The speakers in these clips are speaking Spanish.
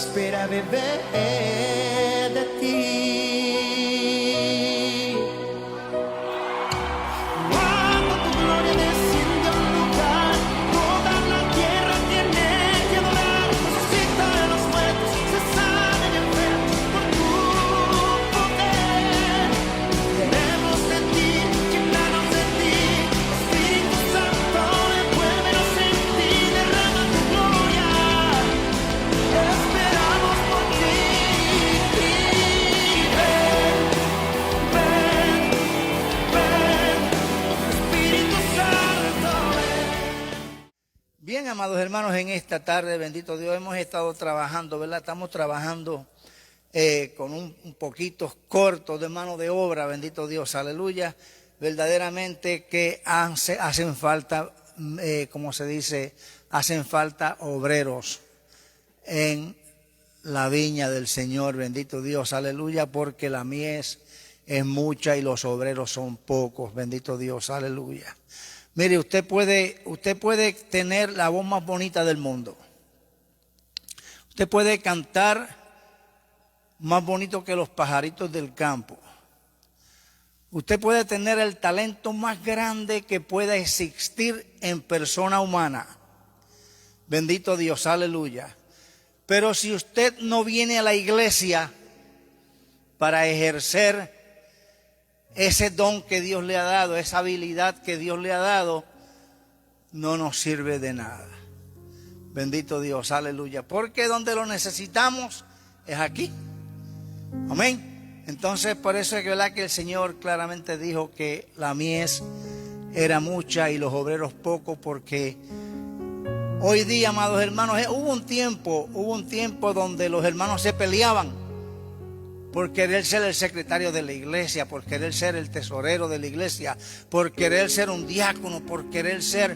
espera beber de ti. Cuando tu gloria desciende a un lugar, toda la tierra tiene que adorar. Resucita de los muertos, se sanen enfermos por tu poder. Queremos de ti, llenarnos de ti. Espíritu Santo, envuélvenos en ti, derrama tu gloria. Esperamos por ti. Ven, Espíritu Santo, ven. Bien, amados hermanos, en esta tarde, bendito Dios, hemos estado trabajando, ¿verdad? Estamos trabajando con un poquito corto de mano de obra, bendito Dios, aleluya. Verdaderamente que hacen falta, como se dice, hacen falta obreros en la viña del Señor, bendito Dios, aleluya, porque la mies es mucha y los obreros son pocos, bendito Dios, aleluya. Mire, usted puede tener la voz más bonita del mundo. Usted puede cantar más bonito que los pajaritos del campo. Usted puede tener el talento más grande que pueda existir en persona humana. Bendito Dios, aleluya. Pero si usted no viene a la iglesia para ejercer ese don que Dios le ha dado, esa habilidad que Dios le ha dado, no nos sirve de nada. Bendito Dios, aleluya. Porque donde lo necesitamos es aquí. Amén. Entonces, por eso es verdad que el Señor claramente dijo que la mies era mucha y los obreros pocos, porque hoy día, amados hermanos, hubo un tiempo donde los hermanos se peleaban por querer ser el secretario de la iglesia, por querer ser el tesorero de la iglesia, por querer ser un diácono, por querer ser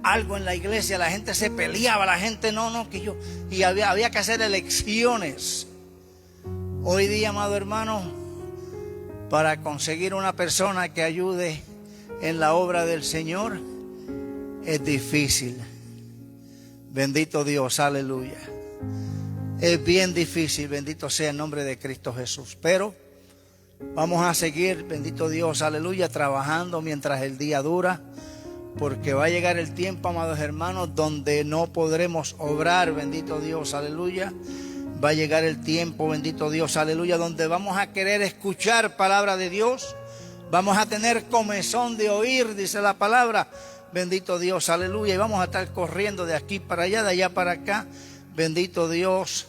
algo en la iglesia. La gente se peleaba, la gente y había que hacer elecciones. Hoy día, amado hermano, para conseguir una persona que ayude en la obra del Señor es difícil. Bendito Dios, aleluya. Es bien difícil, bendito sea el nombre de Cristo Jesús. Pero vamos a seguir, bendito Dios, aleluya, trabajando mientras el día dura, porque va a llegar el tiempo, amados hermanos, donde no podremos obrar, bendito Dios, aleluya. Va a llegar el tiempo, bendito Dios, aleluya, donde vamos a querer escuchar palabra de Dios. Vamos a tener comezón de oír, dice la palabra, bendito Dios, aleluya. Y vamos a estar corriendo de aquí para allá, de allá para acá, bendito Dios.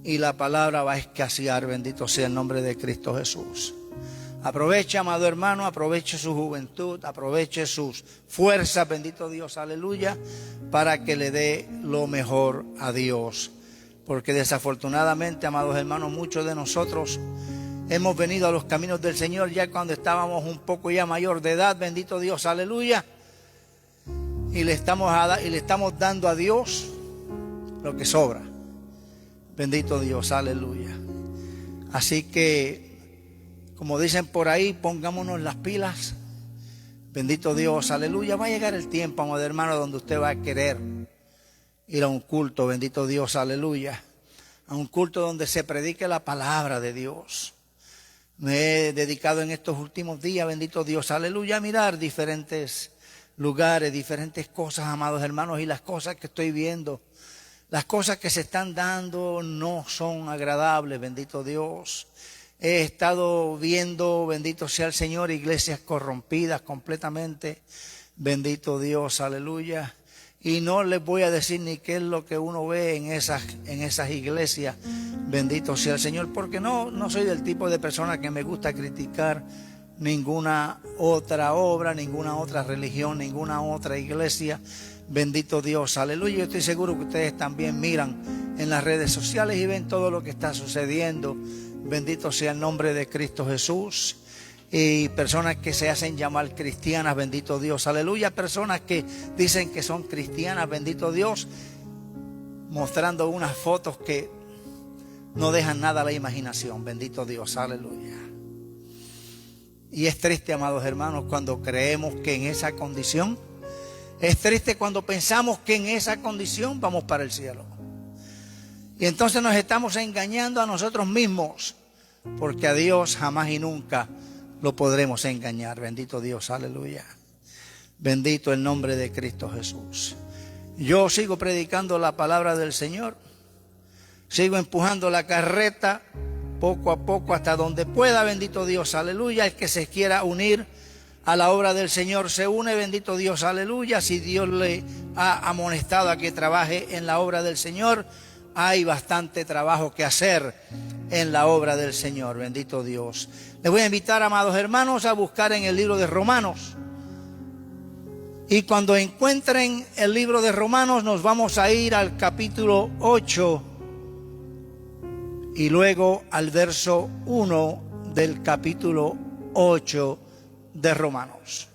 Y la palabra va a escasear, bendito sea el nombre de Cristo Jesús. Aproveche, amado hermano, aproveche su juventud, aproveche sus fuerzas, bendito Dios, aleluya, para que le dé lo mejor a Dios. Porque desafortunadamente, amados hermanos, muchos de nosotros hemos venido a los caminos del Señor ya cuando estábamos un poco ya mayor de edad, bendito Dios, aleluya. Y le estamos dando a Dios lo que sobra. Bendito Dios, aleluya. Así que, como dicen por ahí, pongámonos las pilas. Bendito Dios, aleluya. Va a llegar el tiempo, amado hermano, donde usted va a querer ir a un culto, bendito Dios, aleluya. A un culto donde se predique la palabra de Dios. Me he dedicado en estos últimos días, bendito Dios, aleluya, a mirar diferentes lugares, diferentes cosas, amados hermanos, y las cosas que estoy viendo, las cosas que se están dando no son agradables, bendito Dios. He estado viendo, bendito sea el Señor, iglesias corrompidas completamente, bendito Dios, aleluya. Y no les voy a decir ni qué es lo que uno ve en esas iglesias, bendito sea el Señor, porque no soy del tipo de persona que me gusta criticar ninguna otra obra, ninguna otra religión, ninguna otra iglesia. Bendito Dios, aleluya. Yo estoy seguro que ustedes también miran en las redes sociales y ven todo lo que está sucediendo. Bendito sea el nombre de Cristo Jesús. Y personas que se hacen llamar cristianas, bendito Dios, aleluya. Personas que dicen que son cristianas, bendito Dios, mostrando unas fotos que no dejan nada a la imaginación, bendito Dios, aleluya. Y es triste, amados hermanos, cuando creemos que en esa condición, es triste cuando pensamos que en esa condición vamos para el cielo. Y entonces nos estamos engañando a nosotros mismos, porque a Dios jamás y nunca lo podremos engañar. Bendito Dios, aleluya. Bendito el nombre de Cristo Jesús. Yo sigo predicando la palabra del Señor. Sigo empujando la carreta poco a poco hasta donde pueda. Bendito Dios, aleluya. El que se quiera unir a la obra del Señor se une. Bendito Dios, aleluya. Si Dios le ha amonestado a que trabaje en la obra del Señor, hay bastante trabajo que hacer en la obra del Señor. Bendito Dios. Les voy a invitar, amados hermanos, a buscar en el libro de Romanos. Y cuando encuentren el libro de Romanos, nos vamos a ir al capítulo 8 y luego al verso 1 del capítulo 8 de Romanos.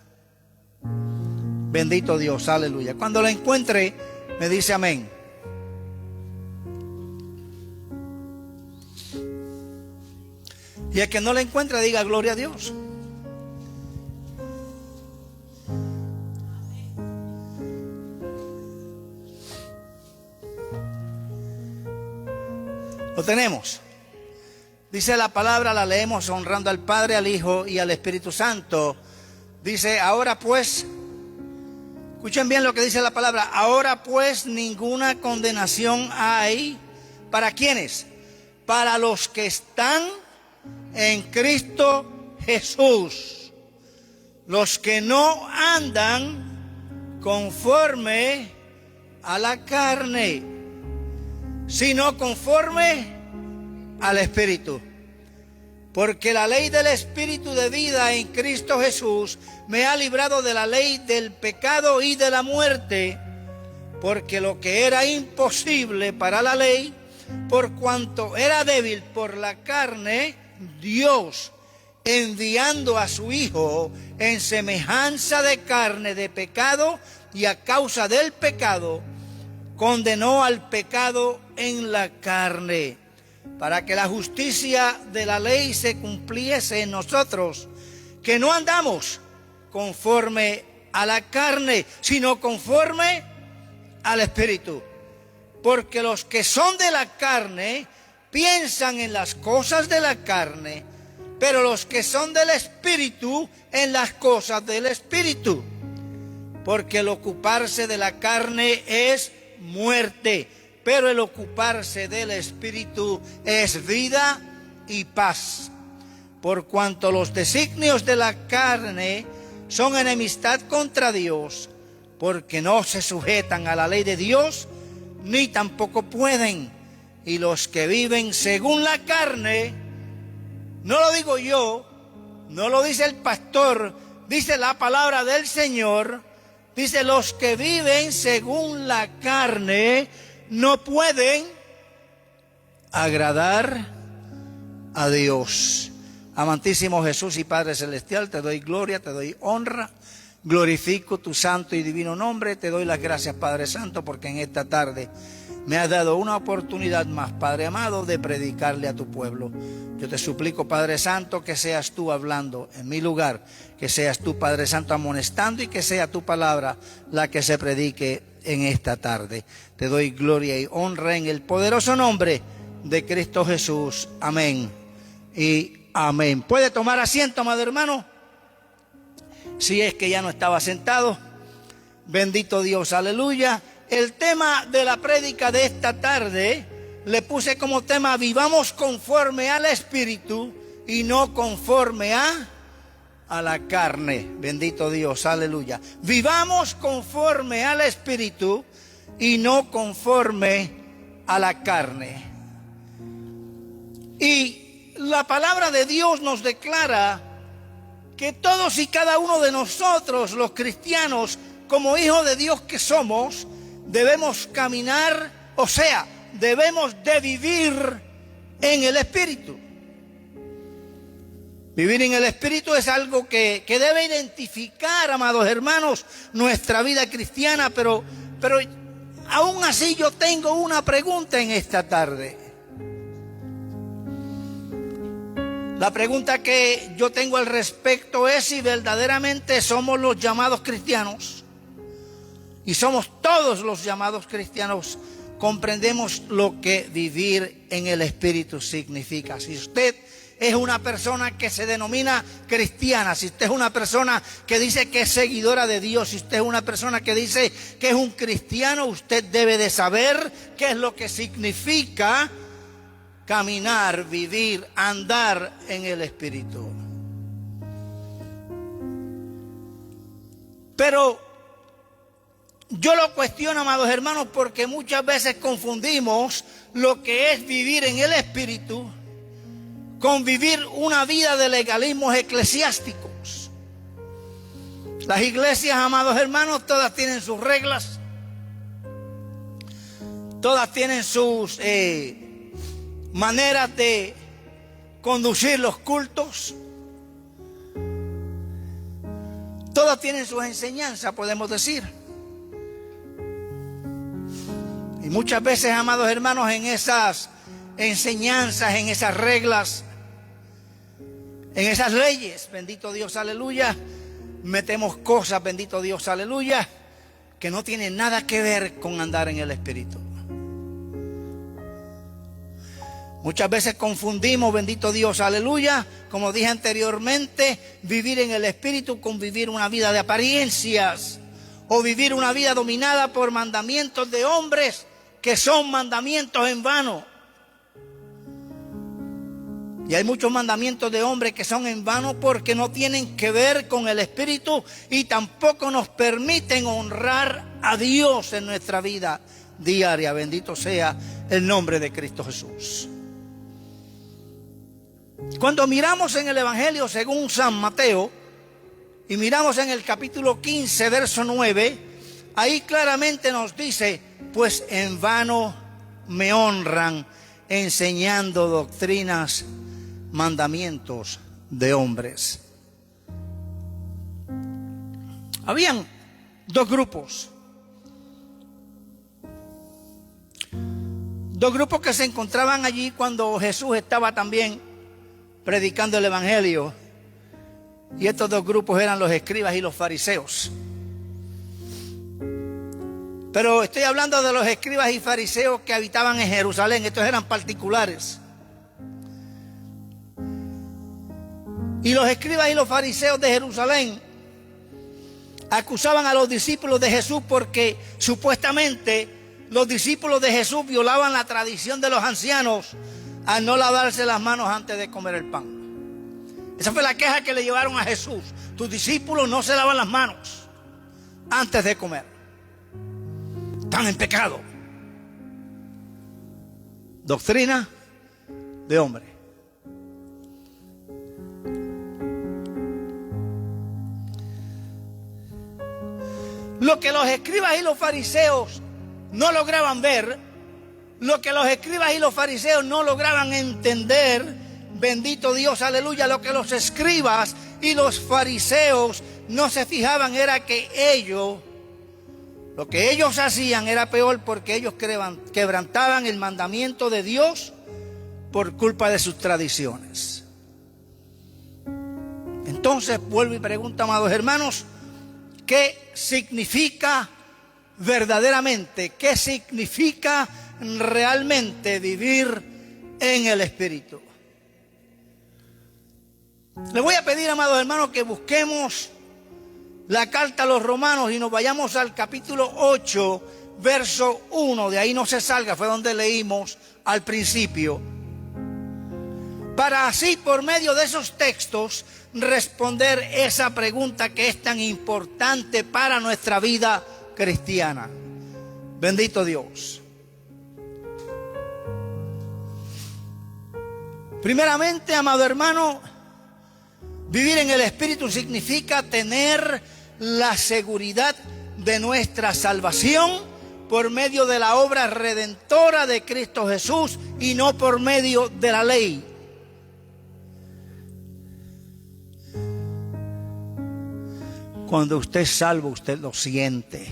Bendito Dios, aleluya. Cuando lo encuentre, me dice amén. Y el que no lo encuentre, diga gloria a Dios. Lo tenemos. Dice la palabra, la leemos honrando al Padre, al Hijo y al Espíritu Santo. Dice, ahora pues, escuchen bien lo que dice la palabra, ahora pues ninguna condenación hay. ¿Para quiénes? Para los que están en Cristo Jesús, los que no andan conforme a la carne, sino conforme al Espíritu. Porque la ley del Espíritu de vida en Cristo Jesús me ha librado de la ley del pecado y de la muerte, porque lo que era imposible para la ley, por cuanto era débil por la carne, Dios, enviando a su Hijo en semejanza de carne de pecado, y a causa del pecado, condenó al pecado en la carne, para que la justicia de la ley se cumpliese en nosotros, que no andamos conforme a la carne, sino conforme al Espíritu. Porque los que son de la carne piensan en las cosas de la carne, pero los que son del Espíritu en las cosas del Espíritu. Porque el ocuparse de la carne es muerte, pero el ocuparse del Espíritu es vida y paz. Por cuanto los designios de la carne son enemistad contra Dios, porque no se sujetan a la ley de Dios, ni tampoco pueden. Y los que viven según la carne, no lo digo yo, no lo dice el pastor, dice la palabra del Señor, dice, los que viven según la carne no pueden agradar a Dios. Amantísimo Jesús y Padre Celestial, te doy gloria, te doy honra, glorifico tu santo y divino nombre, te doy las gracias, Padre Santo, porque en esta tarde me has dado una oportunidad más, Padre amado, de predicarle a tu pueblo. Yo te suplico, Padre Santo, que seas tú hablando en mi lugar, que seas tú, Padre Santo, amonestando, y que sea tu palabra la que se predique en esta tarde. Te doy gloria y honra en el poderoso nombre de Cristo Jesús. Amén y amén. ¿Puede tomar asiento, amado hermano? Si es que ya no estaba sentado. Bendito Dios, aleluya. El tema de la prédica de esta tarde le puse como tema: vivamos conforme al Espíritu y no conforme a la carne. Bendito Dios, aleluya. Vivamos conforme al Espíritu y no conforme a la carne. Y la palabra de Dios nos declara que todos y cada uno de nosotros, los cristianos, como hijos de Dios que somos, debemos caminar, o sea, debemos de vivir en el Espíritu. Vivir en el Espíritu es algo que debe identificar, amados hermanos, nuestra vida cristiana, pero aún así yo tengo una pregunta en esta tarde. La pregunta que yo tengo al respecto es si verdaderamente somos los llamados cristianos, y somos todos los llamados cristianos, comprendemos lo que vivir en el Espíritu significa. Si usted es una persona que se denomina cristiana, si usted es una persona que dice que es seguidora de Dios, si usted es una persona que dice que es un cristiano, usted debe de saber qué es lo que significa caminar, vivir, andar en el Espíritu. Pero yo lo cuestiono, amados hermanos, porque muchas veces confundimos lo que es vivir en el Espíritu con vivir una vida de legalismos eclesiásticos. Las iglesias, amados hermanos, todas tienen sus reglas, todas tienen sus maneras de conducir los cultos, todas tienen sus enseñanzas, podemos decir. Y muchas veces, amados hermanos, en esas enseñanzas, en esas reglas, en esas leyes, bendito Dios, aleluya, metemos cosas, bendito Dios, aleluya, que no tienen nada que ver con andar en el Espíritu. Muchas veces confundimos, bendito Dios, aleluya, como dije anteriormente, vivir en el Espíritu con vivir una vida de apariencias o vivir una vida dominada por mandamientos de hombres que son mandamientos en vano. Y hay muchos mandamientos de hombres que son en vano porque no tienen que ver con el Espíritu y tampoco nos permiten honrar a Dios en nuestra vida diaria. Bendito sea el nombre de Cristo Jesús. Cuando miramos en el Evangelio según San Mateo y miramos en el capítulo 15, verso 9, ahí claramente nos dice: pues en vano me honran enseñando doctrinas, mandamientos de hombres. Habían dos grupos que se encontraban allí cuando Jesús estaba también predicando el Evangelio, y estos dos grupos eran los escribas y los fariseos. Pero estoy hablando de los escribas y fariseos que habitaban en Jerusalén. Estos eran particulares. Y los escribas y los fariseos de Jerusalén acusaban a los discípulos de Jesús porque supuestamente los discípulos de Jesús violaban la tradición de los ancianos al no lavarse las manos antes de comer el pan. Esa fue la queja que le llevaron a Jesús. Tus discípulos no se lavan las manos antes de comer. Están en pecado. Doctrina de hombre. Lo que los escribas y los fariseos no lograban ver, lo que los escribas y los fariseos no lograban entender, bendito Dios, aleluya, lo que los escribas y los fariseos no se fijaban era que lo que ellos hacían era peor, porque ellos quebrantaban el mandamiento de Dios por culpa de sus tradiciones. Entonces vuelvo y pregunto, amados hermanos, ¿qué significa verdaderamente, qué significa realmente vivir en el Espíritu? Les voy a pedir, amados hermanos, que busquemos la carta a los Romanos y nos vayamos al capítulo 8, verso 1. De ahí no se salga, fue donde leímos al principio. Para así, por medio de esos textos, responder esa pregunta que es tan importante para nuestra vida cristiana. Bendito Dios. Primeramente, amado hermano, vivir en el Espíritu significa tener la seguridad de nuestra salvación por medio de la obra redentora de Cristo Jesús y no por medio de la ley. Cuando usted es salvo, usted lo siente.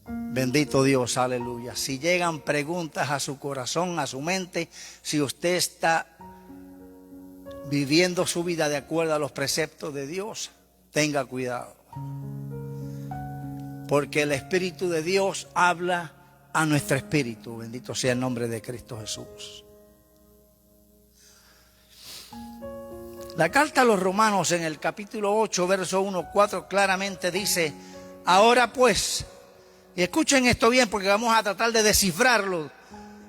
Bendito Dios, aleluya. Si llegan preguntas a su corazón, a su mente, si usted está viviendo su vida de acuerdo a los preceptos de Dios, tenga cuidado. Porque el Espíritu de Dios habla a nuestro espíritu. Bendito sea el nombre de Cristo Jesús. La carta a los Romanos en el capítulo 8, verso 1-4 claramente dice: ahora pues, y escuchen esto bien porque vamos a tratar de descifrarlo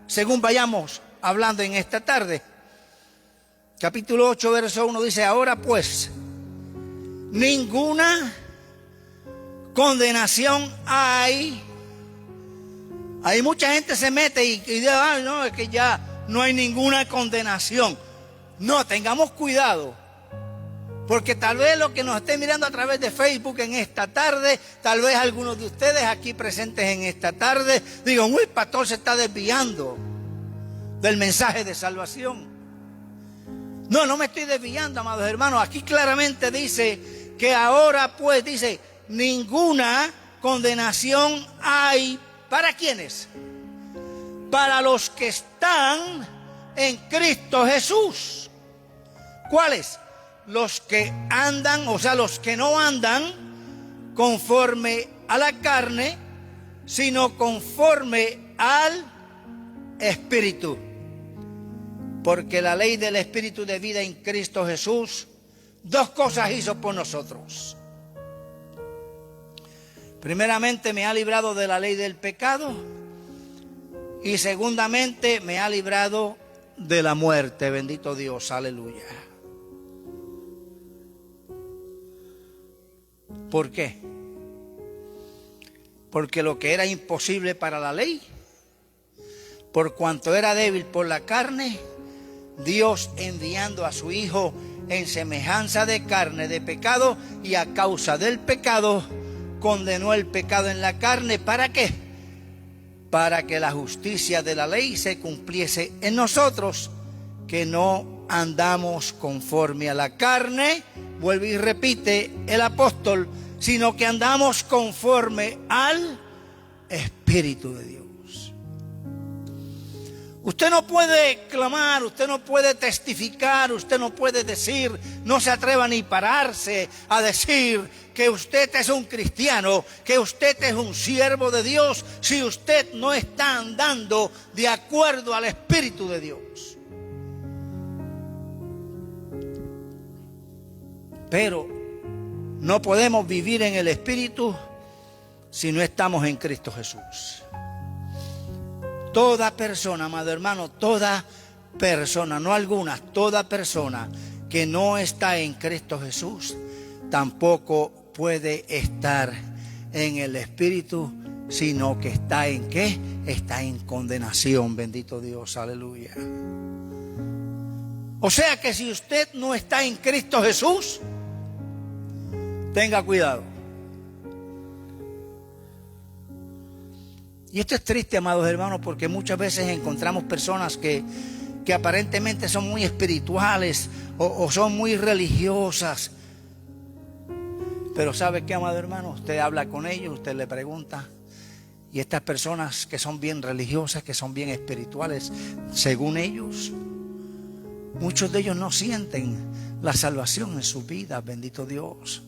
según vayamos hablando en esta tarde. Capítulo 8, verso 1 dice: ahora pues, ninguna condenación hay. Hay mucha gente se mete y dice: ay, no, es que ya no hay ninguna condenación. No, tengamos cuidado, porque tal vez los que nos estén mirando a través de Facebook en esta tarde, tal vez algunos de ustedes aquí presentes en esta tarde digan: uy, pastor, se está desviando del mensaje de salvación. No, no me estoy desviando, amados hermanos. Aquí claramente dice que ahora pues, dice, ninguna condenación hay. ¿Para quiénes? Para los que están en Cristo Jesús. ¿Cuáles? Los que andan, o sea, los que no andan conforme a la carne, sino conforme al Espíritu. Porque la ley del Espíritu de vida en Cristo Jesús, dos cosas hizo por nosotros. Primeramente, me ha librado de la ley del pecado, y segundamente, me ha librado de la muerte. Bendito Dios, aleluya. ¿Por qué? Porque lo que era imposible para la ley, por cuanto era débil por la carne, Dios, enviando a su Hijo en semejanza de carne de pecado, y a causa del pecado condenó el pecado en la carne. ¿Para qué? Para que la justicia de la ley se cumpliese en nosotros, que no andamos conforme a la carne, vuelve y repite el apóstol, sino que andamos conforme al Espíritu de Dios. Usted no puede clamar, usted no puede testificar, usted no puede decir, no se atreva ni pararse a decir que usted es un cristiano, que usted es un siervo de Dios, si usted no está andando de acuerdo al Espíritu de Dios. Pero no podemos vivir en el Espíritu si no estamos en Cristo Jesús. Toda persona, amado hermano, toda persona, no algunas, toda persona que no está en Cristo Jesús, tampoco puede estar en el Espíritu, sino que está en ¿qué? Está en condenación, bendito Dios, aleluya. O sea que si usted no está en Cristo Jesús, tenga cuidado. Y esto es triste, amados hermanos, porque muchas veces encontramos personas que aparentemente son muy espirituales o son muy religiosas. Pero ¿sabe qué, amado hermano? Usted habla con ellos, usted le pregunta, y estas personas que son bien religiosas, que son bien espirituales, según ellos, muchos de ellos no sienten la salvación en sus vidas, bendito Dios.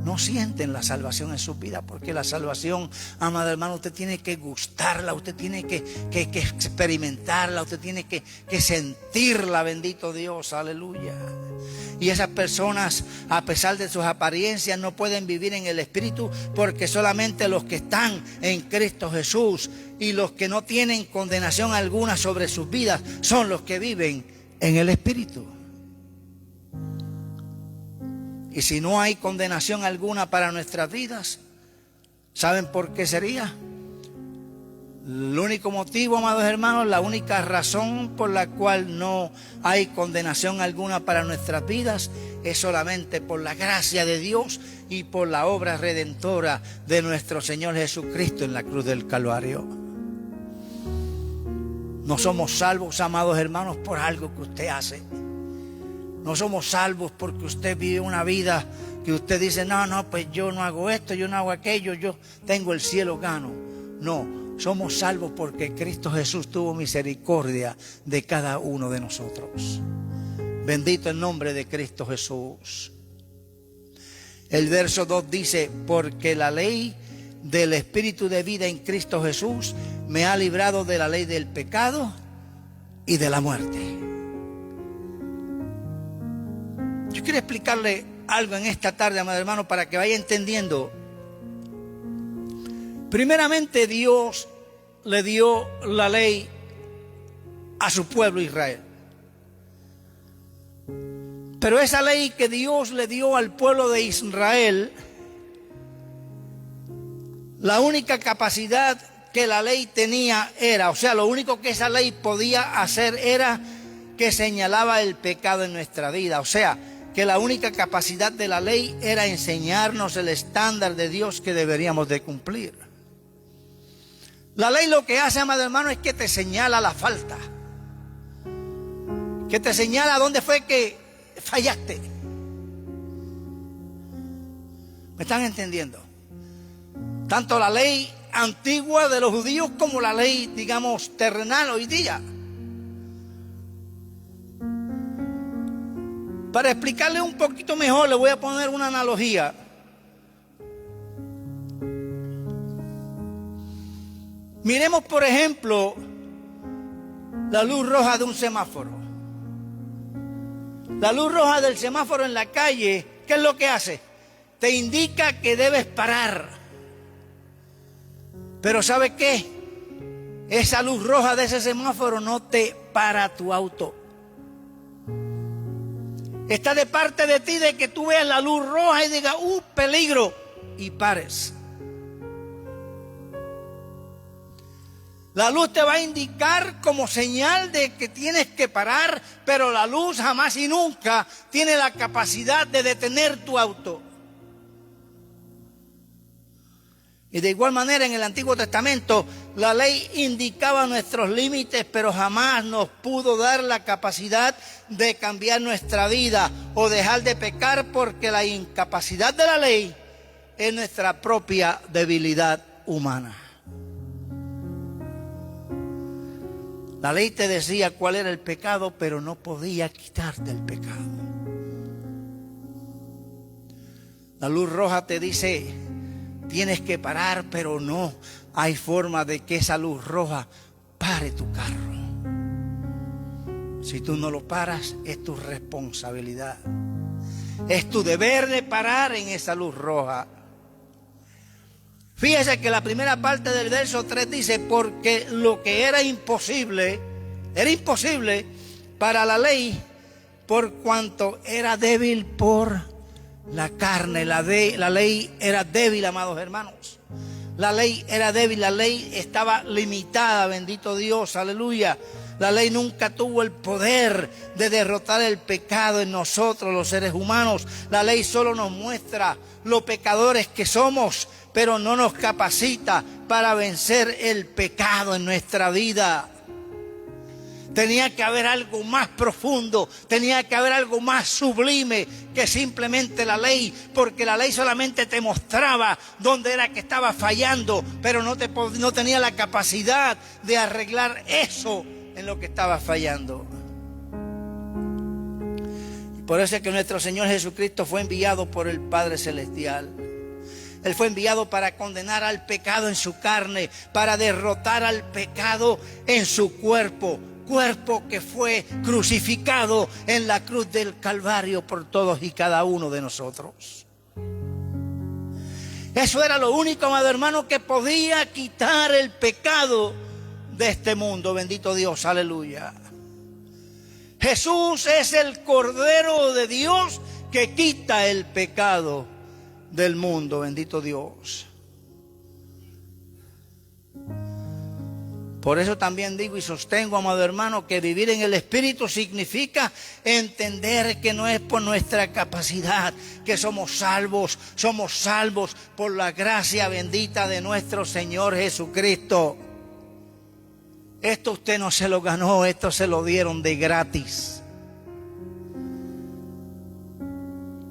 No sienten la salvación en sus vidas, porque la salvación, amado hermano, usted tiene que gustarla, usted tiene que experimentarla, usted tiene que sentirla, bendito Dios, aleluya. Y esas personas, a pesar de sus apariencias, no pueden vivir en el Espíritu, porque solamente los que están en Cristo Jesús y los que no tienen condenación alguna sobre sus vidas son los que viven en el Espíritu. Y si no hay condenación alguna para nuestras vidas, ¿saben por qué sería? El único motivo, amados hermanos, la única razón por la cual no hay condenación alguna para nuestras vidas es solamente por la gracia de Dios y por la obra redentora de nuestro Señor Jesucristo en la cruz del Calvario. No somos salvos, amados hermanos, por algo que usted hace. No somos salvos porque usted vive una vida que usted dice, no, pues yo no hago esto, yo no hago aquello, yo tengo el cielo gano. No, somos salvos porque Cristo Jesús tuvo misericordia de cada uno de nosotros. Bendito el nombre de Cristo Jesús. El verso 2 dice, porque la ley del Espíritu de vida en Cristo Jesús me ha librado de la ley del pecado y de la muerte. Yo quiero explicarle algo en esta tarde, amado hermano, para que vaya entendiendo. Primeramente, Dios le dio la ley a su pueblo Israel. Pero esa ley que Dios le dio al pueblo de Israel, la única capacidad que la ley tenía era, o sea, lo único que esa ley podía hacer era que señalaba el pecado en nuestra vida. O sea, que la única capacidad de la ley era enseñarnos el estándar de Dios que deberíamos de cumplir. La ley lo que hace, amado hermano, es que te señala la falta, que te señala dónde fue que fallaste. ¿Me están entendiendo? Tanto la ley antigua de los judíos como la ley, digamos, terrenal hoy día. Para explicarle un poquito mejor, le voy a poner una analogía. Miremos, por ejemplo, la luz roja de un semáforo. La luz roja del semáforo en la calle, ¿qué es lo que hace? Te indica que debes parar. Pero ¿sabe qué? Esa luz roja de ese semáforo no te para tu auto. Está de parte de ti de que tú veas la luz roja y digas, peligro, y pares. La luz te va a indicar como señal de que tienes que parar, pero la luz jamás y nunca tiene la capacidad de detener tu auto. Y de igual manera en el Antiguo Testamento la ley indicaba nuestros límites, pero jamás nos pudo dar la capacidad de cambiar nuestra vida o dejar de pecar, porque la incapacidad de la ley es nuestra propia debilidad humana. La ley te decía cuál era el pecado, pero no podía quitarte el pecado. La luz roja te dice, tienes que parar, pero no hay forma de que esa luz roja pare tu carro. Si tú no lo paras, es tu responsabilidad. Es tu deber de parar en esa luz roja. Fíjese que la primera parte del verso 3 dice, porque lo que era imposible para la ley, por cuanto era débil por la carne. La ley era débil, amados hermanos. La ley era débil, la ley estaba limitada, bendito Dios, aleluya. La ley nunca tuvo el poder de derrotar el pecado en nosotros, los seres humanos. La ley solo nos muestra lo pecadores que somos, pero no nos capacita para vencer el pecado en nuestra vida. Tenía que haber algo más profundo, tenía que haber algo más sublime que simplemente la ley, porque la ley solamente te mostraba dónde era que estaba fallando, pero no tenía la capacidad de arreglar eso en lo que estaba fallando. Y por eso es que nuestro Señor Jesucristo fue enviado por el Padre Celestial. Él fue enviado para condenar al pecado en su carne, para derrotar al pecado en su cuerpo que fue crucificado en la cruz del Calvario por todos y cada uno de nosotros. Eso era lo único, amado hermano, que podía quitar el pecado de este mundo. Bendito Dios, aleluya. Jesús es el Cordero de Dios que quita el pecado del mundo, bendito Dios. Por eso también digo y sostengo, amado hermano, que vivir en el Espíritu significa entender que no es por nuestra capacidad que somos salvos por la gracia bendita de nuestro Señor Jesucristo. Esto usted no se lo ganó, esto se lo dieron de gratis.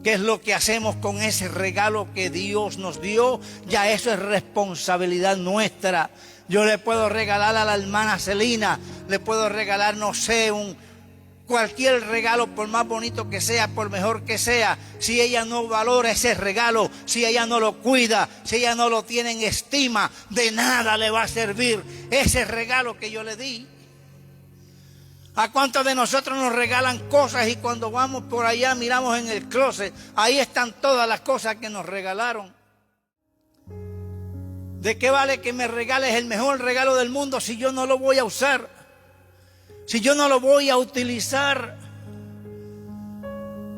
¿Qué es lo que hacemos con ese regalo que Dios nos dio? Ya eso es responsabilidad nuestra. Yo le puedo regalar a la hermana Celina, le puedo regalar, no sé, Cualquier regalo, por más bonito que sea, por mejor que sea, si ella no valora ese regalo, si ella no lo cuida, si ella no lo tiene en estima, de nada le va a servir ese regalo que yo le di. ¿A cuántos de nosotros nos regalan cosas y cuando vamos por allá miramos en el closet, ahí están todas las cosas que nos regalaron? ¿De qué vale que me regales el mejor regalo del mundo si yo no lo voy a usar? Si yo no lo voy a utilizar.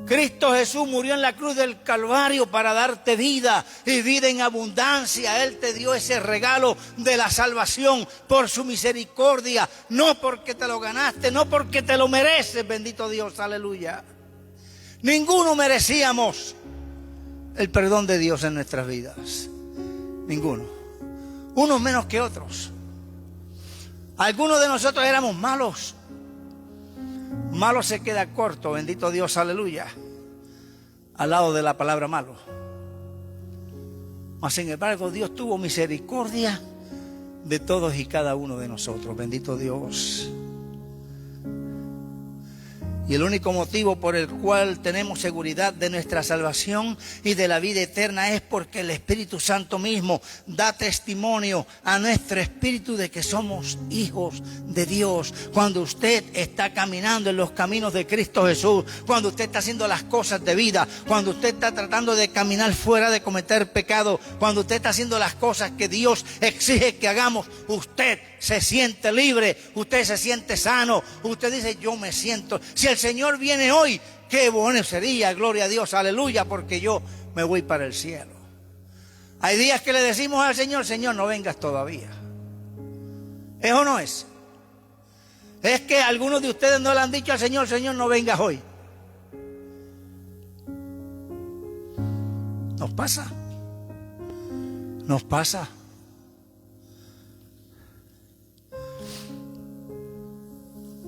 Cristo Jesús murió en la cruz del Calvario para darte vida y vida en abundancia. Él te dio ese regalo de la salvación por su misericordia, no porque te lo ganaste, no porque te lo mereces, bendito Dios, aleluya. Ninguno merecíamos el perdón de Dios en nuestras vidas, ninguno, unos menos que otros. Algunos de nosotros éramos malos. Malo se queda corto, bendito Dios, aleluya, al lado de la palabra malo. Mas sin embargo, Dios tuvo misericordia de todos y cada uno de nosotros, bendito Dios. Y el único motivo por el cual tenemos seguridad de nuestra salvación y de la vida eterna es porque el Espíritu Santo mismo da testimonio a nuestro espíritu de que somos hijos de Dios. Cuando usted está caminando en los caminos de Cristo Jesús, cuando usted está haciendo las cosas de vida, cuando usted está tratando de caminar fuera de cometer pecado, cuando usted está haciendo las cosas que Dios exige que hagamos, usted se siente libre, usted se siente sano, usted dice, yo me siento. Si el Señor viene hoy, qué bueno sería, gloria a Dios, aleluya, porque yo me voy para el cielo. Hay días que le decimos al Señor, Señor, no vengas todavía. ¿Es o no es? Es que algunos de ustedes no le han dicho al Señor, Señor, no vengas hoy. Nos pasa. Nos pasa.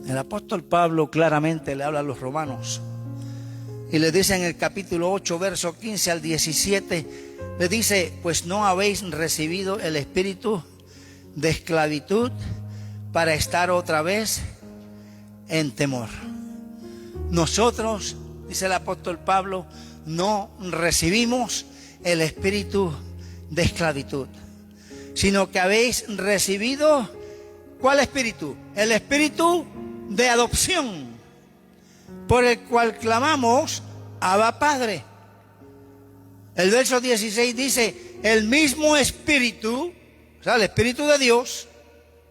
El apóstol Pablo claramente le habla a los romanos y le dice en el capítulo 8, verso 15 al 17, le dice, pues no habéis recibido el espíritu de esclavitud para estar otra vez en temor. Nosotros, dice el apóstol Pablo, no recibimos el espíritu de esclavitud, sino que habéis recibido, ¿cuál espíritu? El espíritu de adopción, por el cual clamamos, Abba Padre. El verso 16 dice, el mismo espíritu, o sea, el espíritu de Dios,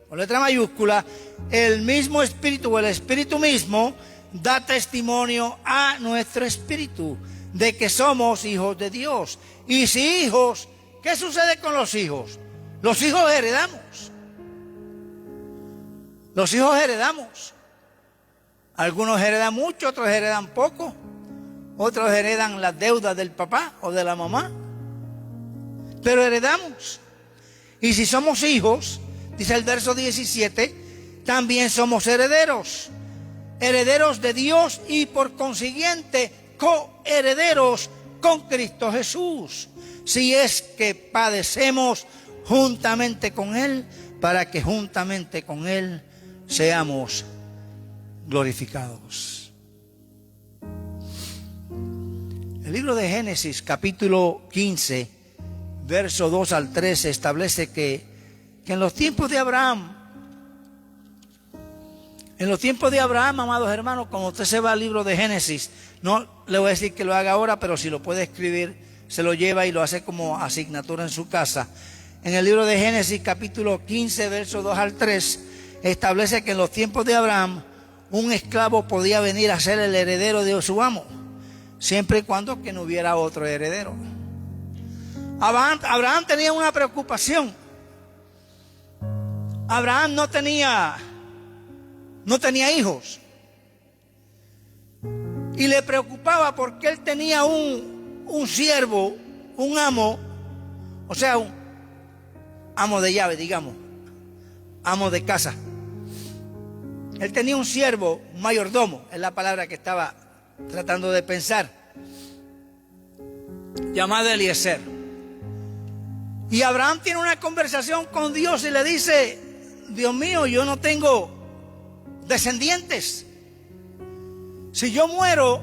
con letra mayúscula, el mismo espíritu o el espíritu mismo da testimonio a nuestro espíritu de que somos hijos de Dios. Y si hijos, ¿qué sucede con los hijos? Los hijos heredamos. Los hijos heredamos. Algunos heredan mucho, otros heredan poco. Otros heredan las deudas del papá o de la mamá. Pero heredamos. Y si somos hijos, dice el verso 17, también somos herederos. Herederos de Dios y por consiguiente coherederos con Cristo Jesús. Si es que padecemos juntamente con Él, para que juntamente con Él seamos glorificados. El libro de Génesis, capítulo 15, verso 2 al 3, establece que en los tiempos de Abraham, amados hermanos, cuando usted se va al libro de Génesis, no le voy a decir que lo haga ahora, pero si lo puede escribir, se lo lleva y lo hace como asignatura en su casa. En el libro de Génesis, capítulo 15, verso 2 al 3, establece que en los tiempos de Abraham, un esclavo podía venir a ser el heredero de su amo, siempre y cuando que no hubiera otro heredero. Abraham tenía una preocupación. Abraham no tenía hijos. Y le preocupaba porque él tenía un siervo, un amo, o sea, un amo de llave, digamos, amo de casa. Él tenía un siervo, un mayordomo, es la palabra que estaba tratando de pensar, llamado Eliezer. Y Abraham tiene una conversación con Dios y le dice, Dios mío, yo no tengo descendientes. Si yo muero,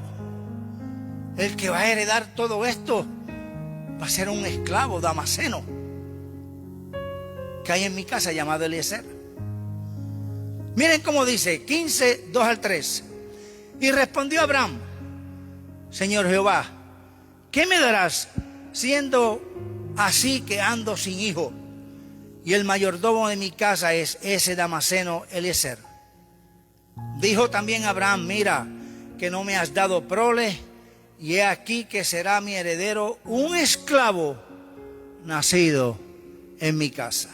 el que va a heredar todo esto va a ser un esclavo damaseno que hay en mi casa llamado Eliezer. Miren cómo dice, 15, 2 al 3. Y respondió Abraham: Señor Jehová, ¿qué me darás siendo así que ando sin hijo? Y el mayordomo de mi casa es ese damaseno Eliezer. Dijo también Abraham: mira, que no me has dado prole, y he aquí que será mi heredero un esclavo nacido en mi casa.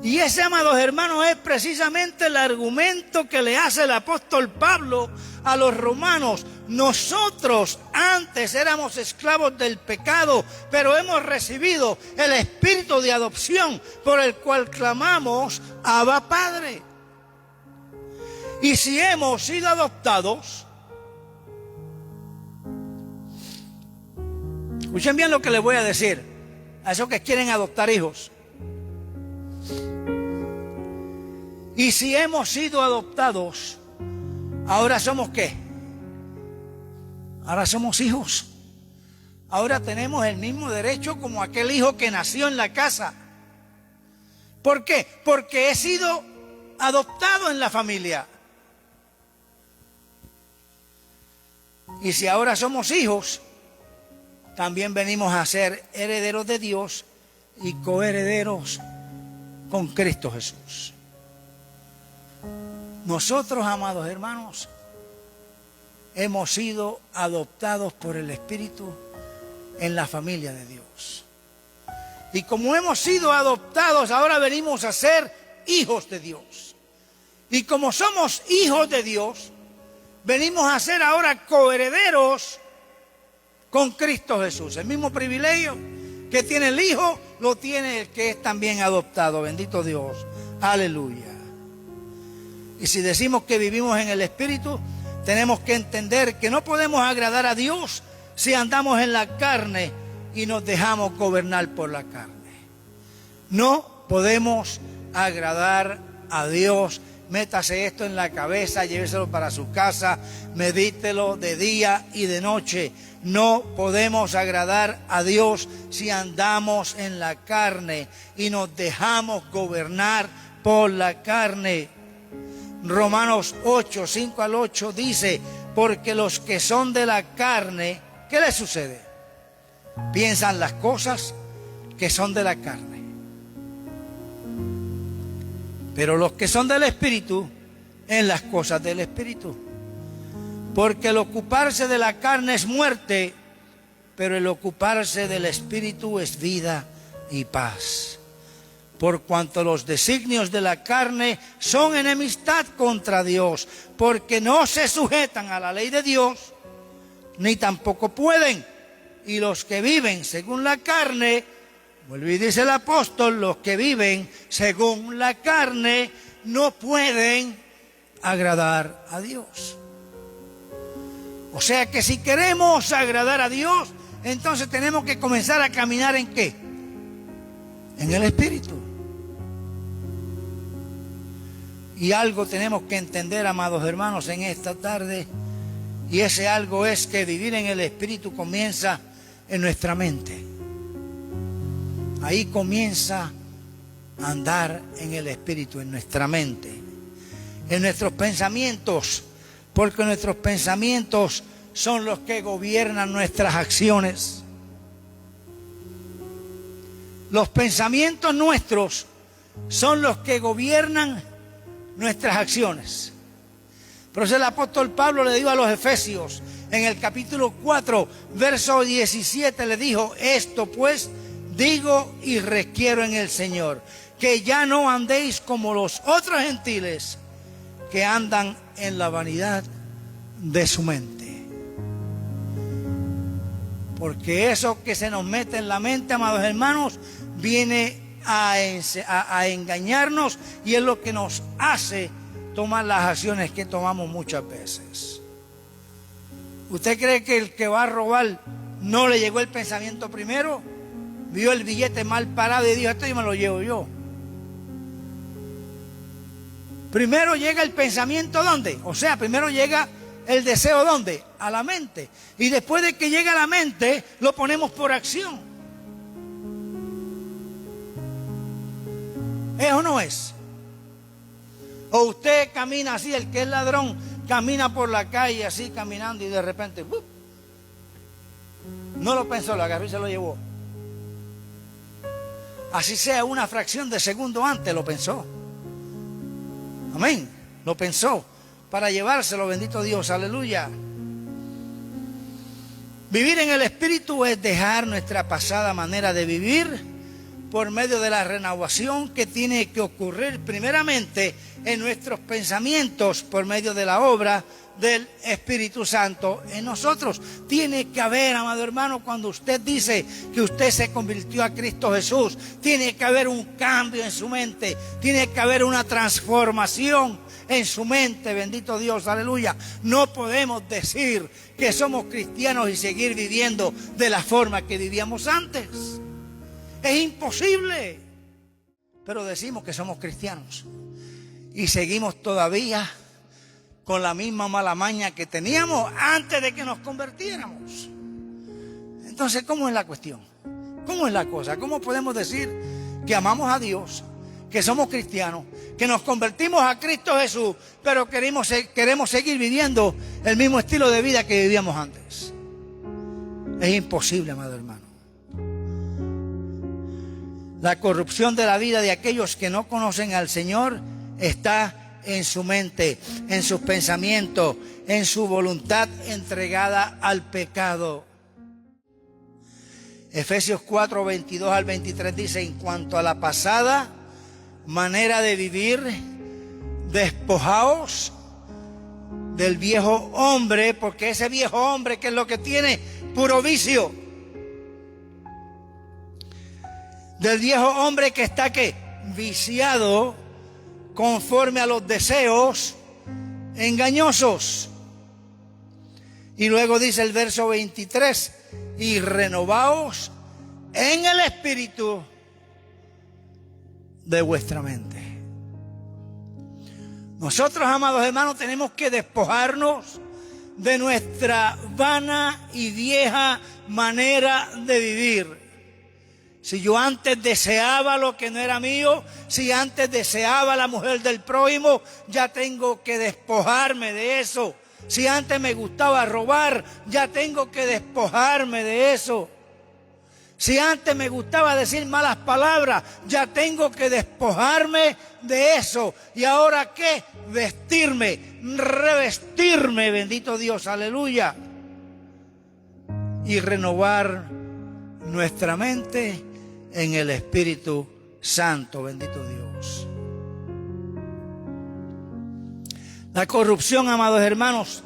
Y ese, amados hermanos, es precisamente el argumento que le hace el apóstol Pablo a los romanos. Nosotros antes éramos esclavos del pecado, pero hemos recibido el espíritu de adopción por el cual clamamos: Abba, Padre. Y si hemos sido adoptados, escuchen bien lo que les voy a decir a esos que quieren adoptar hijos. Y si hemos sido adoptados, ahora somos ¿qué? Ahora somos hijos. Ahora tenemos el mismo derecho como aquel hijo que nació en la casa. ¿Por qué? Porque he sido adoptado en la familia. Y si ahora somos hijos, también venimos a ser herederos de Dios y coherederos con Cristo Jesús. Nosotros, amados hermanos, hemos sido adoptados por el Espíritu en la familia de Dios. Y como hemos sido adoptados, ahora venimos a ser hijos de Dios. Y como somos hijos de Dios, venimos a ser ahora coherederos con Cristo Jesús. El mismo privilegio que tiene el Hijo, lo tiene el que es también adoptado. Bendito Dios. Aleluya. Y si decimos que vivimos en el Espíritu, tenemos que entender que no podemos agradar a Dios si andamos en la carne y nos dejamos gobernar por la carne. No podemos agradar a Dios. Métase esto en la cabeza, lléveselo para su casa, medítelo de día y de noche. No podemos agradar a Dios si andamos en la carne y nos dejamos gobernar por la carne. Romanos 8, 5 al 8 dice: porque los que son de la carne, ¿qué les sucede? Piensan las cosas que son de la carne. Pero los que son del Espíritu, en las cosas del Espíritu. Porque el ocuparse de la carne es muerte, pero el ocuparse del Espíritu es vida y paz. Por cuanto los designios de la carne son enemistad contra Dios, porque no se sujetan a la ley de Dios, ni tampoco pueden. Y los que viven según la carne, vuelve y dice el apóstol, los que viven según la carne no pueden agradar a Dios. O sea que si queremos agradar a Dios, entonces tenemos que comenzar a caminar ¿en qué? En el Espíritu. Y algo tenemos que entender, amados hermanos, en esta tarde, y ese algo es que vivir en el Espíritu comienza en nuestra mente. Ahí comienza a andar en el Espíritu, en nuestra mente, en nuestros pensamientos, porque nuestros pensamientos son los que gobiernan nuestras acciones. Los pensamientos nuestros son los que gobiernan nuestras acciones. Por eso el apóstol Pablo le dijo a los Efesios, en el capítulo 4, verso 17, le dijo: esto pues digo y requiero en el Señor, que ya no andéis como los otros gentiles, que andan en la vanidad de su mente. Porque eso que se nos mete en la mente, amados hermanos, viene a engañarnos, y es lo que nos hace tomar las acciones que tomamos muchas veces. ¿Usted cree que el que va a robar no le llegó el pensamiento primero? Vio el billete mal parado y dijo: esto yo me lo llevo yo. Primero llega el pensamiento, ¿dónde? O sea, primero llega el deseo, ¿dónde? A la mente. Y después de que llega a la mente, lo ponemos por acción. ¿Es o no es? O usted camina así, el que es ladrón, camina por la calle así, caminando y de repente, no lo pensó, lo agarró y se lo llevó. Así sea una fracción de segundo antes, lo pensó. Amén. Lo pensó para llevárselo, bendito Dios, aleluya. Vivir en el Espíritu es dejar nuestra pasada manera de vivir por medio de la renovación que tiene que ocurrir primeramente en nuestros pensamientos por medio de la obra del Espíritu Santo en nosotros. Tiene que haber, amado hermano, cuando usted dice que usted se convirtió a Cristo Jesús, tiene que haber un cambio en su mente, tiene que haber una transformación en su mente, bendito Dios, aleluya. No podemos decir que somos cristianos y seguir viviendo de la forma que vivíamos antes. Es imposible. Pero decimos que somos cristianos y seguimos todavía con la misma mala maña que teníamos antes de que nos convirtiéramos. Entonces, ¿cómo es la cuestión? ¿Cómo es la cosa? ¿Cómo podemos decir que amamos a Dios, que somos cristianos, que nos convertimos a Cristo Jesús, pero queremos seguir viviendo el mismo estilo de vida que vivíamos antes? Es imposible, amado hermano. La corrupción de la vida de aquellos que no conocen al Señor está en su mente, en sus pensamientos, en su voluntad entregada al pecado. Efesios 4, 22 al 23 dice: en cuanto a la pasada manera de vivir, despojaos del viejo hombre, porque ese viejo hombre, que es lo que tiene, puro vicio. Del viejo hombre que está, ¿qué? Viciado conforme a los deseos engañosos. Y luego dice el verso 23: y renovaos en el espíritu de vuestra mente. Nosotros, amados hermanos, tenemos que despojarnos de nuestra vana y vieja manera de vivir. Si yo antes deseaba lo que no era mío, si antes deseaba la mujer del prójimo, ya tengo que despojarme de eso. Si antes me gustaba robar, ya tengo que despojarme de eso. Si antes me gustaba decir malas palabras, ya tengo que despojarme de eso. ¿Y ahora qué? Vestirme, revestirme, bendito Dios, aleluya. Y renovar nuestra mente en el Espíritu Santo, bendito Dios. La corrupción, amados hermanos,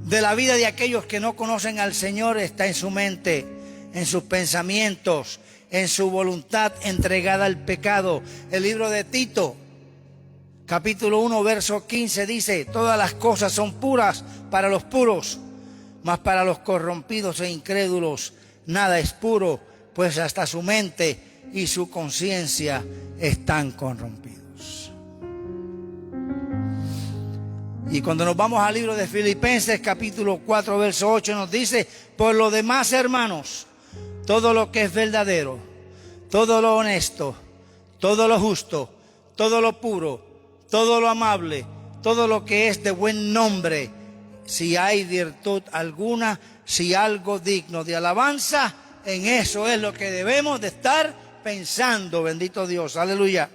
de la vida de aquellos que no conocen al Señor está en su mente, en sus pensamientos, en su voluntad entregada al pecado. El libro de Tito, capítulo 1, verso 15 dice: todas las cosas son puras para los puros, mas para los corrompidos e incrédulos nada es puro, pues hasta su mente y su conciencia están corrompidos. Y cuando nos vamos al libro de Filipenses, capítulo 4, verso 8, nos dice: por lo demás, hermanos, todo lo que es verdadero, todo lo honesto, todo lo justo, todo lo puro, todo lo amable, todo lo que es de buen nombre, si hay virtud alguna, si algo digno de alabanza, en eso es lo que debemos de estar pensando, bendito Dios, aleluya.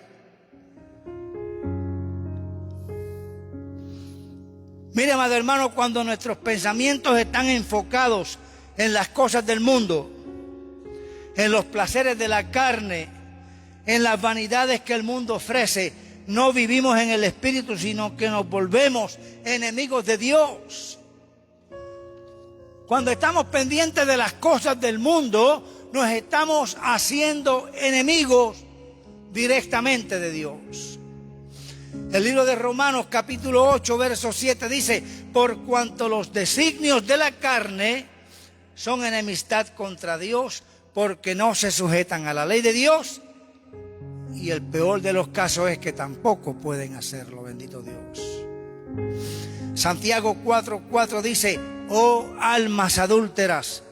Mire, amado hermano, cuando nuestros pensamientos están enfocados en las cosas del mundo, en los placeres de la carne, en las vanidades que el mundo ofrece, no vivimos en el Espíritu, sino que nos volvemos enemigos de Dios. Cuando estamos pendientes de las cosas del mundo, nos estamos haciendo enemigos directamente de Dios. El libro de Romanos, capítulo 8, verso 7 dice: por cuanto los designios de la carne son enemistad contra Dios, porque no se sujetan a la ley de Dios, Y el peor de los casos es que tampoco pueden hacerlo, bendito Dios. Santiago 4:4 dice: oh almas adúlteras,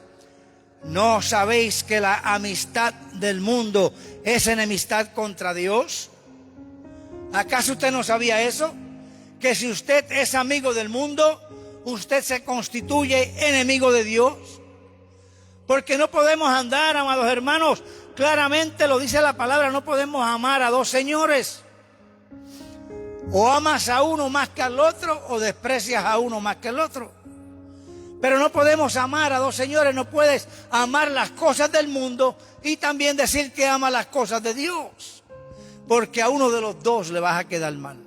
¿no sabéis que la amistad del mundo es enemistad contra Dios? ¿Acaso usted no sabía eso? Que si usted es amigo del mundo, usted se constituye enemigo de Dios. Porque no podemos andar, amados hermanos, claramente lo dice la palabra, no podemos amar a dos señores. O amas a uno más que al otro, o desprecias a uno más que al otro. Pero no podemos amar a dos señores, no puedes amar las cosas del mundo y también decir que ama las cosas de Dios. Porque a uno de los dos le vas a quedar mal.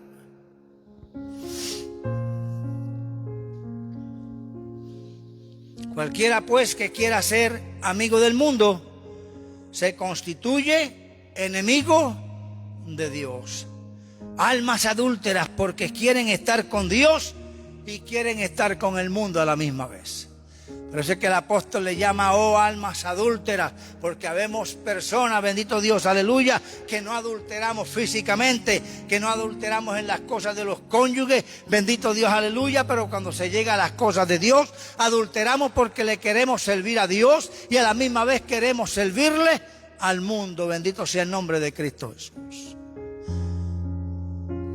Cualquiera pues que quiera ser amigo del mundo se constituye enemigo de Dios. Almas adúlteras porque quieren estar con Dios y quieren estar con el mundo a la misma vez. Por eso es que el apóstol le llama, oh almas adúlteras, porque habemos personas, bendito Dios, aleluya, que no adulteramos físicamente, que no adulteramos en las cosas de los cónyuges, bendito Dios, aleluya, pero cuando se llega a las cosas de Dios, adulteramos porque le queremos servir a Dios y a la misma vez queremos servirle al mundo, bendito sea el nombre de Cristo Jesús.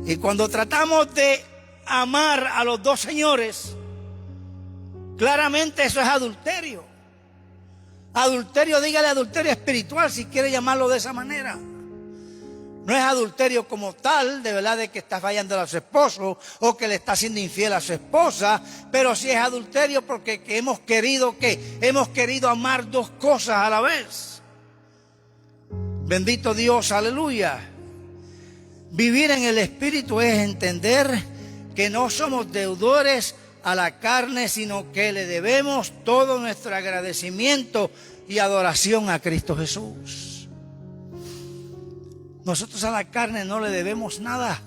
Y cuando tratamos de amar a los dos señores, claramente eso es adulterio. Adulterio, dígale adulterio espiritual si quiere llamarlo de esa manera. No es adulterio como tal, de verdad, de que está fallando a su esposo o que le está siendo infiel a su esposa, pero sí es adulterio porque hemos querido amar dos cosas a la vez. Bendito Dios, aleluya. Vivir en el Espíritu es entender que no somos deudores a la carne, sino que le debemos todo nuestro agradecimiento y adoración a Cristo Jesús. Nosotros a la carne no le debemos nada.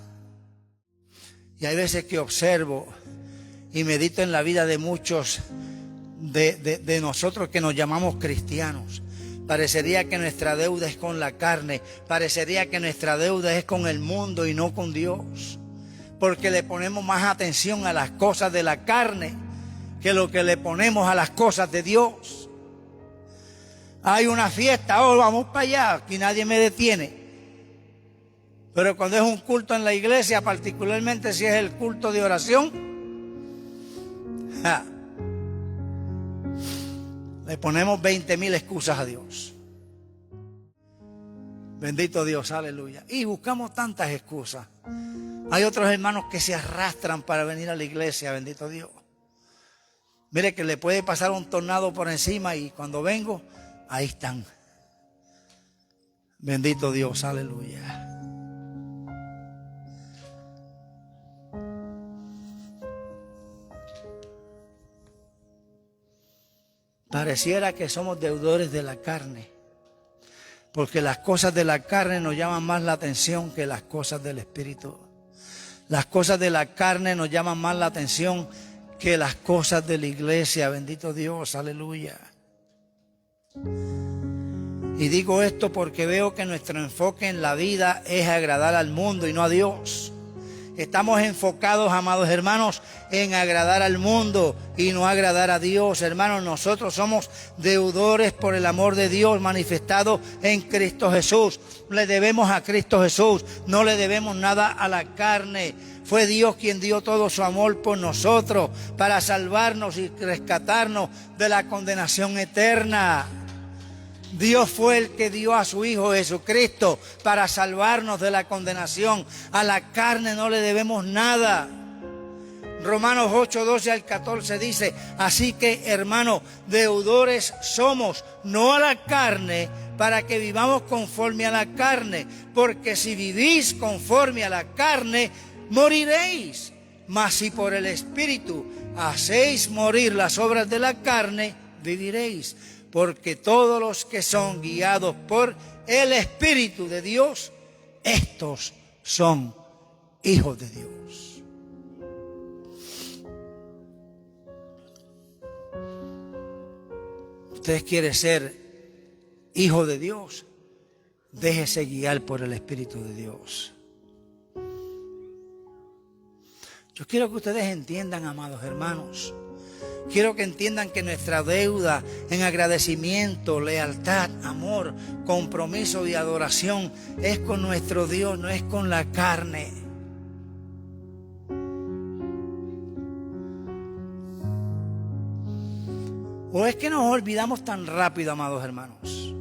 Y hay veces que observo y medito en la vida de muchos de nosotros que nos llamamos cristianos. Parecería que nuestra deuda es con la carne, parecería que nuestra deuda es con el mundo y no con Dios. Porque le ponemos más atención a las cosas de la carne que lo que le ponemos a las cosas de Dios. Hay una fiesta, oh, vamos para allá, aquí nadie me detiene. Pero cuando es un culto en la iglesia, particularmente si es el culto de oración, le ponemos 20,000 excusas a Dios. Bendito Dios, aleluya. Y buscamos tantas excusas. Hay otros hermanos que se arrastran para venir a la iglesia, bendito Dios. Mire que le puede pasar un tornado por encima y cuando vengo, ahí están. Bendito Dios, aleluya. Pareciera que somos deudores de la carne, porque las cosas de la carne nos llaman más la atención que las cosas del Espíritu. Las cosas de la carne nos llaman más la atención que las cosas de la iglesia. Bendito Dios, aleluya. Y digo esto porque veo que nuestro enfoque en la vida es agradar al mundo y no a Dios. Estamos enfocados, amados hermanos, en agradar al mundo y no agradar a Dios. Hermanos, nosotros somos deudores por el amor de Dios manifestado en Cristo Jesús. Le debemos a Cristo Jesús, no le debemos nada a la carne. Fue Dios quien dio todo su amor por nosotros para salvarnos y rescatarnos de la condenación eterna. Dios fue el que dio a su Hijo Jesucristo para salvarnos de la condenación. A la carne no le debemos nada. Romanos 8:12 al 14 dice: así que, hermanos, deudores somos, no a la carne, para que vivamos conforme a la carne. Porque si vivís conforme a la carne, moriréis. Mas si por el Espíritu hacéis morir las obras de la carne, viviréis. Porque todos los que son guiados por el Espíritu de Dios, estos son hijos de Dios. ¿Usted quiere ser hijo de Dios? Déjese guiar por el Espíritu de Dios. Yo quiero que ustedes entiendan, amados hermanos. Quiero que entiendan que nuestra deuda en agradecimiento, lealtad, amor, compromiso y adoración es con nuestro Dios, no es con la carne. ¿O es que nos olvidamos tan rápido, amados hermanos?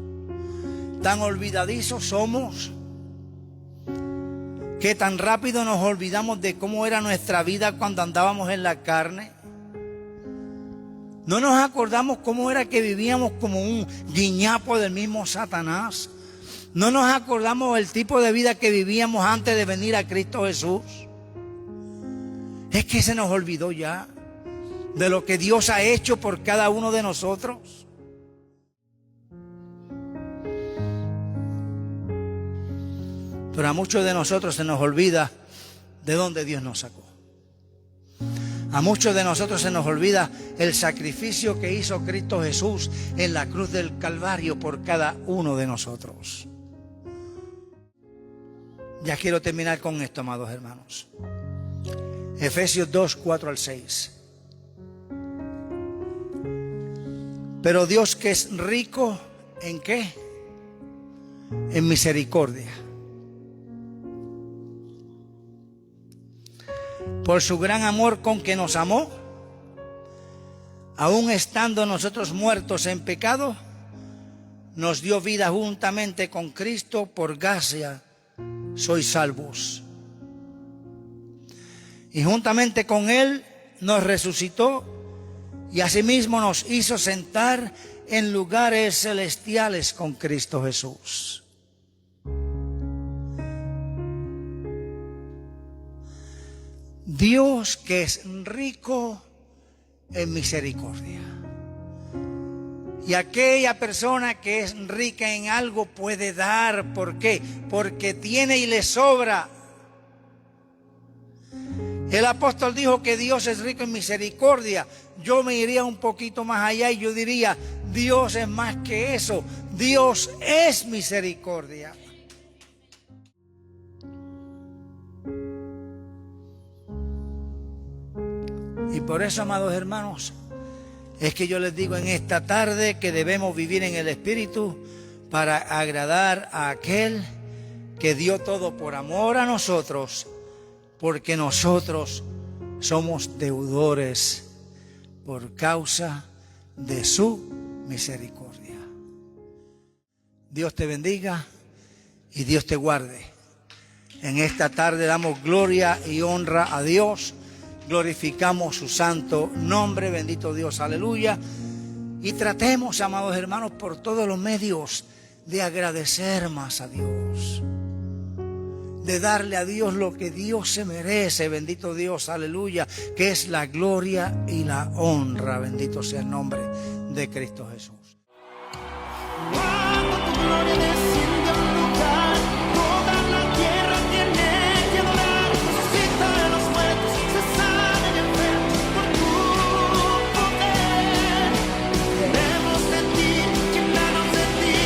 Tan olvidadizos somos que tan rápido nos olvidamos de cómo era nuestra vida cuando andábamos en la carne. No nos acordamos cómo era que vivíamos como un guiñapo del mismo Satanás. No nos acordamos del tipo de vida que vivíamos antes de venir a Cristo Jesús. Es que se nos olvidó ya de lo que Dios ha hecho por cada uno de nosotros. Pero a muchos de nosotros se nos olvida de dónde Dios nos sacó. A muchos de nosotros se nos olvida el sacrificio que hizo Cristo Jesús en la cruz del Calvario por cada uno de nosotros. Ya quiero terminar con esto, amados hermanos. Efesios 2, 4 al 6. Pero Dios, que es rico ¿en qué? En misericordia, por su gran amor con que nos amó, aun estando nosotros muertos en pecado, nos dio vida juntamente con Cristo. Por gracia sois salvos. Y juntamente con Él nos resucitó y asimismo nos hizo sentar en lugares celestiales con Cristo Jesús. Dios, que es rico en misericordia. Y aquella persona que es rica en algo puede dar. ¿Por qué? Porque tiene y le sobra. El apóstol dijo que Dios es rico en misericordia. Yo me iría un poquito más allá y yo diría, Dios es más que eso. Dios es misericordia. Y por eso, amados hermanos, es que yo les digo en esta tarde que debemos vivir en el Espíritu para agradar a aquel que dio todo por amor a nosotros, porque nosotros somos deudores por causa de su misericordia. Dios te bendiga y Dios te guarde. En esta tarde damos gloria y honra a Dios. Glorificamos su santo nombre, bendito Dios, aleluya. Y tratemos, amados hermanos, por todos los medios de agradecer más a Dios, de darle a Dios lo que Dios se merece, bendito Dios, aleluya, que es la gloria y la honra, bendito sea el nombre de Cristo Jesús. Cuando tu gloria desciende a un lugar, toda la tierra tiene que adorar. Resucita de los muertos, se sana y enferma por tu poder. Queremos de ti, llenarnos de ti.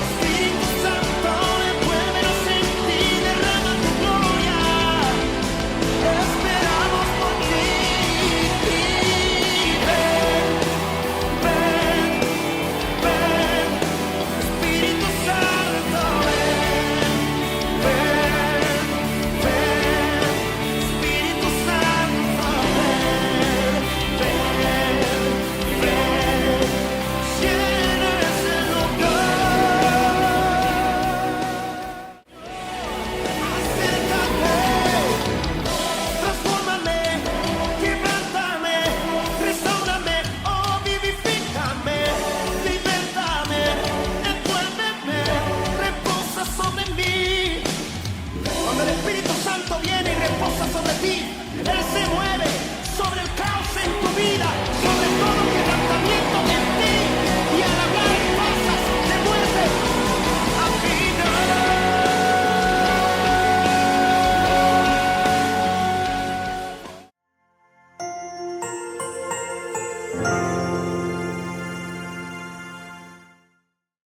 Espíritu Santo, envuélvenos en ti, derrama tu gloria. Esperamos por ti. Ven, Espíritu Santo, ven, Espíritu Santo, llena ese lugar. Acércate, transfórmame, quebrántame, restaurame, oh vivifícame, libértame, envuélveme, reposa sobre mí. Cuando el Espíritu Santo viene y reposa sobre ti, Él se